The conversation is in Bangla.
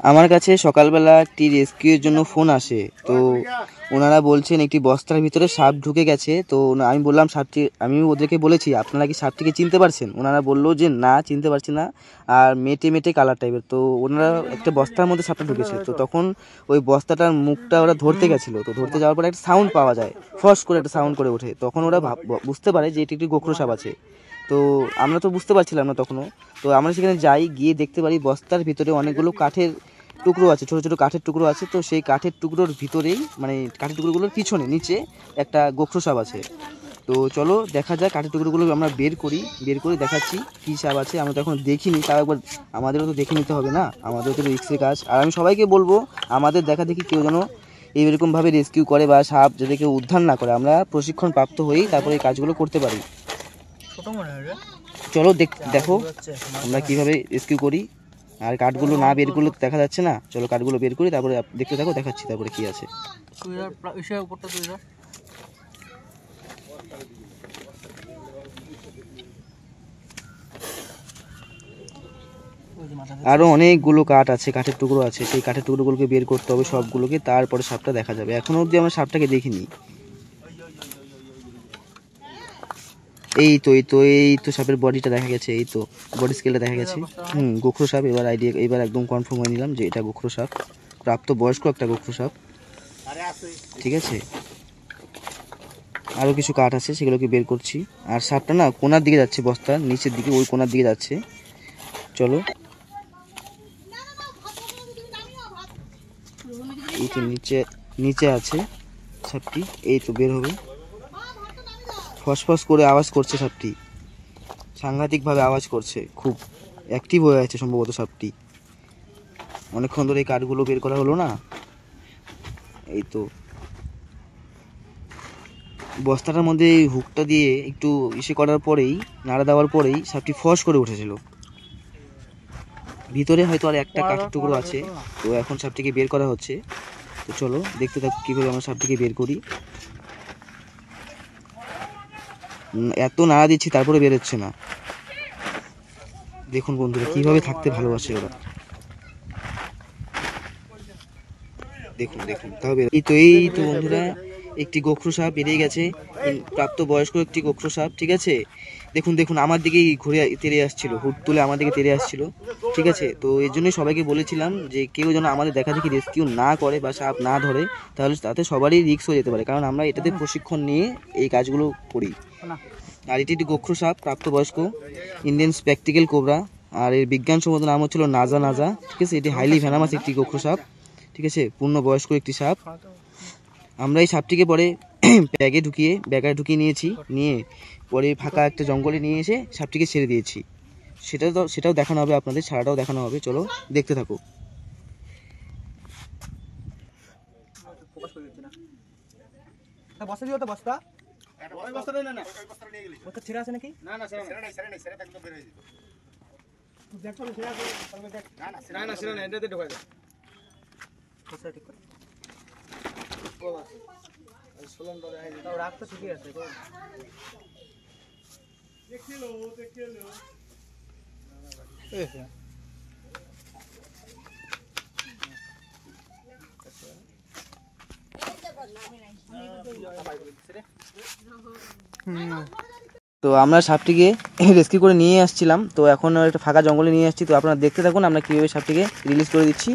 আমার কাছে সকালবেলা একটি রেস্কিউর জন্য ফোন আসে। তো ওনারা বলছেন একটি বস্তার ভিতরে সাপ ঢুকে গেছে। তো আমি বললাম সাপটি, আমি ওদেরকে বলেছি আপনারা কি সাপটিকে চিনতে পারছেন? ওনারা বললো যে না, চিনতে পারছি না, আর মেটে মেটে কালার টাইপের। তো ওনারা একটা বস্তার মধ্যে সাপটা ঢুকেছে। তো তখন ওই বস্তাটার মুখটা ওরা ধরতে গেছিলো। তো ধরতে যাওয়ার পরে একটা সাউন্ড পাওয়া যায়, ফস করে একটা সাউন্ড করে ওঠে। তখন ওরা বুঝতে পারে যে এটি একটি গোখরো সাপ আছে। তো আমরা তো বুঝতে পারছিলাম না তখনও। তো আমরা সেখানে যাই, গিয়ে দেখতে পারি বস্তার ভিতরে অনেকগুলো কাঠের টুকরো আছে, ছোটো ছোটো কাঠের টুকরো আছে। তো সেই কাঠের টুকরোর ভিতরেই, মানে কাঠের টুকরোগুলোর পিছনে নিচে একটা গোখরো সাপ আছে। তো চলো দেখা যাক, কাঠের টুকরোগুলো আমরা বের করে দেখাচ্ছি কী সাপ আছে। আমরা তো এখন দেখিনি, তাও একবার আমাদেরও তো দেখে নিতে হবে না, আমাদেরও তো রিস্কের কাজ। আর আমি সবাইকে বলবো আমাদের দেখা দেখি কেউ যেন এইরকমভাবে রেস্কিউ করে বা সাপ যাতে কেউ উদ্ধার না করে, আমরা প্রশিক্ষণ প্রাপ্ত হয়েই তারপরে এই কাজগুলো করতে পারি। চলো দেখো আমরা কীভাবে রেস্কিউ করি। আর কাঠগুলো না বের করলে দেখা যাচ্ছে না, চলো কাঠগুলো বের করি, তারপরে দেখতে থাকো, দেখাচ্ছি তারপরে কি আছে। আরও অনেকগুলো কাঠ আছে, কাঠের টুকরো আছে, সেই কাঠের টুকরোগুলোকে বের করতে হবে সবগুলোকে, তারপরে সাপটা দেখা যাবে। এখনো অবধি আমরা সাপটাকে দেখিনি। এই তো সাপের বডিটা দেখা গেছে, এই তো বডি স্কেলটা দেখা গেছে। গোখরো সাপ। এবার একদম কনফার্ম হয়ে নিলাম যে এটা গোখরো সাপ, প্রাপ্ত বয়স্ক একটা গোখরো সাপ। ঠিক আছে, আরও কিছু কাঠ আছে, সেগুলোকে বের করছি। আর সাপটা না কোনার দিকে যাচ্ছে, বস্তার নিচের দিকে, ওই কোনার দিকে যাচ্ছে। চলো, এই তো নিচে আছে সাপটি, এই তো বের হবে। ফসফস করে আওয়াজ করছে সাপটি, সাংঘাতিকভাবে আওয়াজ করছে, খুব অ্যাক্টিভ হয়ে আছে সম্ভবত সাপটি। অনেকক্ষণ ধরে এই কাঠগুলো বের করা হলো না। এই তো বস্তাটার মধ্যে হুকটা দিয়ে একটু ইসে করার পরেই, নাড়া দেওয়ার পরেই সাপটি ফস করে উঠেছিল। ভিতরে হয়তো আর একটা কাঠের টুকরো আছে। তো এখন সাপটিকে বের করা হচ্ছে। তো চলো দেখতে থাকো কীভাবে আমরা সাপটিকে বের করি। এত নাড়া দিচ্ছি তারপরে বেরোচ্ছে না। দেখুন বন্ধুরা কীভাবে থাকতে ভালোবাসে ওরা, দেখুন তাও এই তো বন্ধুরা একটি গোখরো সাপ বেরিয়ে গেছে, প্রাপ্ত বয়স্ক একটি গোখরো সাপ। ঠিক আছে, দেখুন আমার দিকেই ঘুরে তেড়ে আসছিল, হুট তুলে আমার দিকে তেড়ে আসছিল। ঠিক আছে, তো এর জন্যই সবাইকে বলেছিলাম যে কেউ যেন আমাদের দেখা দেখি রেস্কিউ না করে বা সাপ না ধরে, তাহলে তাতে সবারই রিস্ক হয়ে যেতে পারে, কারণ আমরা এটাতে প্রশিক্ষণ নিয়ে এই কাজগুলো করি। আর এটি একটি গোখরো সাপ, প্রাপ্তবয়স্ক ইন্ডিয়ান স্পেকটিক্যাল কোবরা। আর এর বিজ্ঞানসম্মত নাম হচ্ছিল নাজা। ঠিক আছে, এটি হাইলি ভেনামাস একটি গোখরো সাপ। ঠিক আছে, পূর্ণবয়স্ক একটি সাপ। আমরা এই সাপটিকে পরে ব্যাগে ঢুকিয়ে নিয়েছি, নিয়ে পরে ফাঁকা একটা জঙ্গলে নিয়ে এসে সাপটিকে ছেড়ে দিয়েছি। সেটাও দেখানো হবে আপনাদের, ছাড়াটাও দেখানো হবে। চলো দেখতে থাকো। রাগ তো ঠিকই আছে। তো আমরা সাপটিকে রেস্কিউ করে নিয়ে আসছিলাম, তো এখন একটা ফাঁকা জঙ্গলে নিয়ে আসছি। তো আপনারা দেখতে থাকুন আমরা কীভাবে সাপটিকে রিলিজ করে দিচ্ছি।